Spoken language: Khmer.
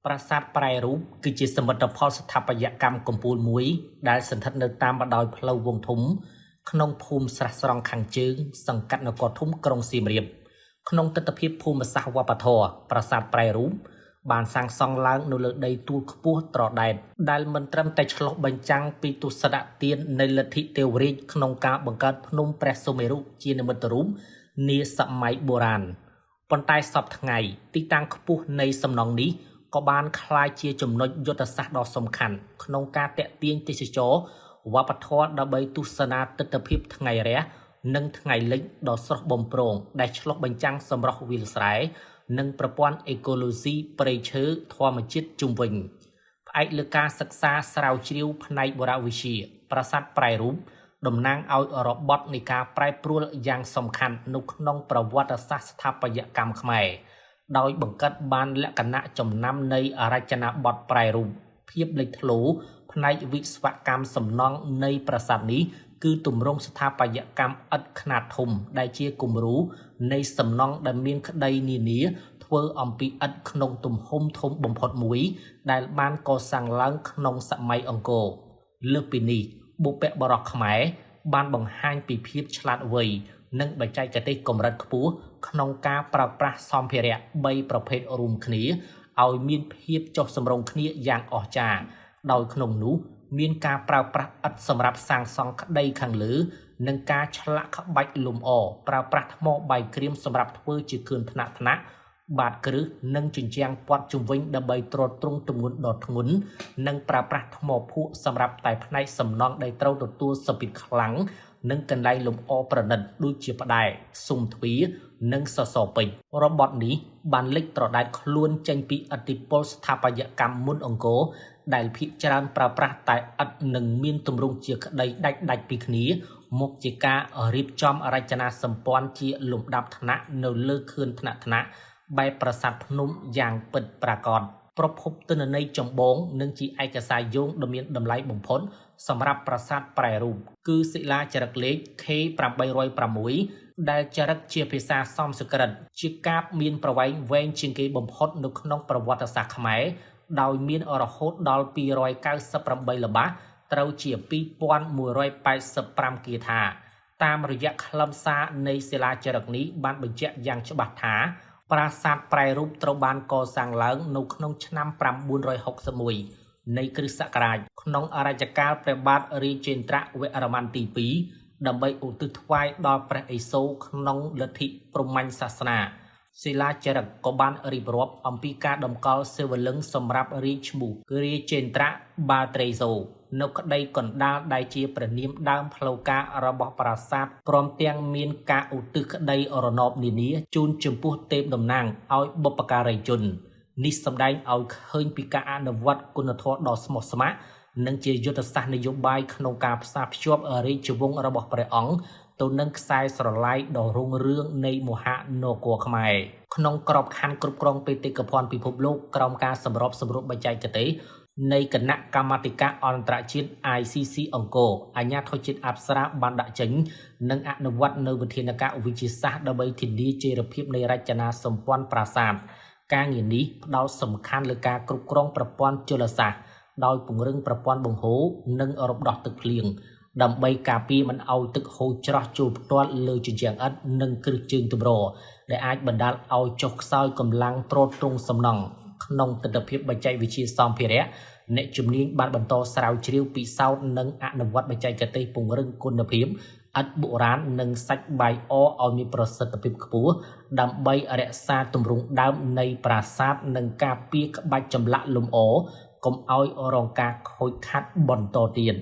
ប្រាសាទប្រែរូបគឺជាសមិទ្ធផលស្ថាបត្យកម្មកំពូលមួយដែលសន្ធិដ្ឋនៅតាមបណ្ដោយផ្លូវវងធំក្នុងភូមិស្រះស្រង់ខាងជើងសង្កាត់នគរធំក្រុងសៀមរាបក្នុងទិដ្ឋភាពភូមិសាស្ត្រវប្បធម៌ប្រាសាទប្រែរូបបានសាងសង់ឡើងនៅលើដីទួលខ្ពស់ត្រដែតដែលមិនត្រឹមតែឆ្លុះបញ្ចាំងពីទស្សនៈទាននៃលទ្ធិទេវរាជក្នុងការបង្កើតភ្នំព្រះសុមេរុជានិមិត្តរូបនាសម័យបុរាណប៉ុន្តែសពថ្ងៃទីតាំងខ្ពស់នៃសំណង់នេះក៏បានក្លាយជាចំណុចយុទ្ធសាស្ត្រដ៏សំខាន់ក្នុងការទាក់ទាញទេសចរវប្បធម៌ដើម្បីទស្សនាទិដ្ឋភាពថ្ងៃរះនិងថ្ងៃលិចដ៏ស្រស់បំព្រងដែលឆ្លុះបញ្ចាំងសម្រស់វាលស្រែនិងប្រព័ន្ធអេកូឡូស៊ីព្រៃឈើធម្មជាតិជុំវិញផ្អែកលើការសិក្សាស្រាវជ្រាវផ្នែកបុរវិទ្យាប្រាសាទប្រែរូបតំណាងឲ្យរបត់នៃការប្រែប្រួលយ៉ាងសំខាន់នៅក្នុងប្រវត្តិសាស្ត្រស្ថាបត្យកម្មខ្មែរដោយបង្កើតបានលក្ខណៈចំណាំនៃរចនាបថប្រែរូបភាពលេចធ្លោផ្នែកវិស្វកម្មសំណង់នៃប្រាសាទនេះគឺទម្រង់ស្ថាបត្យកម្មឥដ្ឋខ្នាតធំដែលជាគំរូនៃសំណង់ដែលមានក្តីនានាធ្វើអំពីឥដ្ឋក្នុងទំហំធំបំផុតមួយដែលបានកសាងឡើងក្នុងសម័យអង្គរលើសពីនេះបុព្វបុរសខ្មែរបានបង្ហាញពីភាពឆ្លាតវៃនិងបច្ចេកទេសកម្រិតខ្ពស់ក្នុងការប្រើប្រាស់សម្ភារៈ3ប្រភេទរួមគ្នាឲ្យមានភាពចុះសម្រុងគ្នាយ៉ាងអស្ចារ្យដោយក្នុងនោះមានការប្រើប្រាស់ឥដ្ឋសម្រាប់សាងសង់ក្តីខាងលើនិងការឆ្លាក់ក្បាច់លម្អប្រើប្រាស់ថ្មបាយក្រៀមសម្រាប់ធ្វើជាគ្រឿងថ្នាក់បាតគ្រឹះនិងជញ្ជាំងព័ទ្ធជុំវិញដើម្បីទ្រទ្រង់ទម្ងន់ដ៏ធ្ងន់និងប្រើប្រាស់ថ្មភក់សម្រាប់តែផ្នែកសំណង់ដែលត្រូវទទួលសម្ពាធខ្លាំងនិងកន្លែងលម្អប្រណិតដូចជាផ្តែរស៊ុមទ្វារនិងសសរពេជ្ររបត់នេះបានលេចត្រដែតខ្លួនចេញពីឥទ្ធិពលស្ថាបត្យកម្មមុនអង្គរដែលភាគច្រើនប្រើប្រាស់តែឥដ្ឋនិងមានទម្រង់ជាក្តីដាច់ពីគ្នាមកជាការរៀបចំរចនាសម្ព័ន្ធជាលំដាប់ថ្នាក់នៅលើខឿនថ្នាក់បែបប្រាសាទភ្នំយ៉ាងពិតប្រាកដប្រភពទិន្នន័យចម្បងនិងជាឯកសារយោងដ៏មានតម្លៃបំផុតសម្រាប់ប្រាសាទប្រែរូបគឺសិលាចារឹកលេខ K806 ដែលចារឹកជាភាសាសំស្ក្រឹតជាកាបមានប្រវែងវែងជាងគេបំផុតនៅក្នុងប្រវត្តិសាស្ត្រខ្មែរដោយមានរហូតដល់298ល្បះត្រូវជា2185គាថាតាមរយៈខ្លឹមសារនៃសិលាចារឹកនេះបានបញ្ជាក់យ៉ាងច្បាស់ថាប្រាសាទប្រែរូបត្រូវបានកសាងឡើងនៅក្នុងឆ្នាំ961នៃគ្រិស្តសករាជក្នុងអរជ្ជកាលព្រះបាទរាជេន្ទ្រវរ្ម័នទី2ដើម្បីឧទ្ទិសថ្វាយដល់ព្រះឥសូរក្នុងលទ្ធិព្រហ្មញ្ញសាសនាសិលាចារឹកក៏បានរៀបរាប់អំពីការតម្កល់សិវលិង្គសម្រាប់រាជឈ្មោះរាជេន្ទ្របាត្រេសូនៅក្តីកណ្ដាលដែលជាព្រះនាមដើមផ្លូវការរបស់ប្រាសាទព្រមទាំងមានការឧទ្ទិសក្តីរណបនានាជូនចំពោះទេពតំណាងឲ្យបុព្វការីជននេះសម្ដែងឲ្យឃើញពីការអនុវត្តគុណធម៌ដ៏ស្មោះស្ម័គ្រនិងជាយុទ្ធសាស្ត្រនយោបាយក្នុងការផ្សារភ្ជាប់រាជវង្សរបស់ព្រះអង្គទៅនឹងខ្សែស្រឡាយដ៏រុងរឿងនៃមហានគរខ្មែរក្នុងក្របខ័ណ្ឌគ្រប់គ្រងបេតិកភណ្ឌពិភពលោកក្រោមការសម្របសម្រួលបច្ចេកទេសនៃគណៈកម្មាធិការអន្តរជាតិ ICC អង្គរអាជ្ញាធរជាតិអប្សរាបានដាក់ចេញនិងអនុវត្តនៅវិធានការវិទ្យាសាស្ត្រដើម្បីធានាចីរភាពនៃរចនាសម្ព័ន្ធប្រាសាទការងារនេះផ្ដោតសំខាន់លើការគ្រប់គ្រងប្រព័ន្ធជលសាស្ត្រដោយពង្រឹងប្រព័ន្ធបង្ហូរនិងរំដោះទឹកភ្លៀងដើម្បីការពារមិនឲ្យទឹកហូរច្រោះចូលផ្ទាល់លើជញ្ជាំងឥដ្ឋនិងគ្រឹះជើងទម្រដែលអាចបណ្ដាលឲ្យចុះខ្សោយកម្លាំងទ្រទ្រង់សំណង់ក្នុងទិដ្ឋភាពបច្ចេកវិទ្យាសម្ភារៈអ្នកជំនាញបានបន្តស្រាវជ្រាវពិសោធន៍និងអនុវត្តបច្ចេកទេសពង្រឹងគុណភាពឥដ្ឋបុរាណនិងសាច់បាយអឲ្យមានប្រសិទ្ធភាពខ្ពស់ដើម្បីរក្សាទម្រង់ដើមនៃប្រាសាទនិងការពារក្បាច់ចម្លាក់លម្អកុំឲ្យរងការខូចខាតបន្តទៀត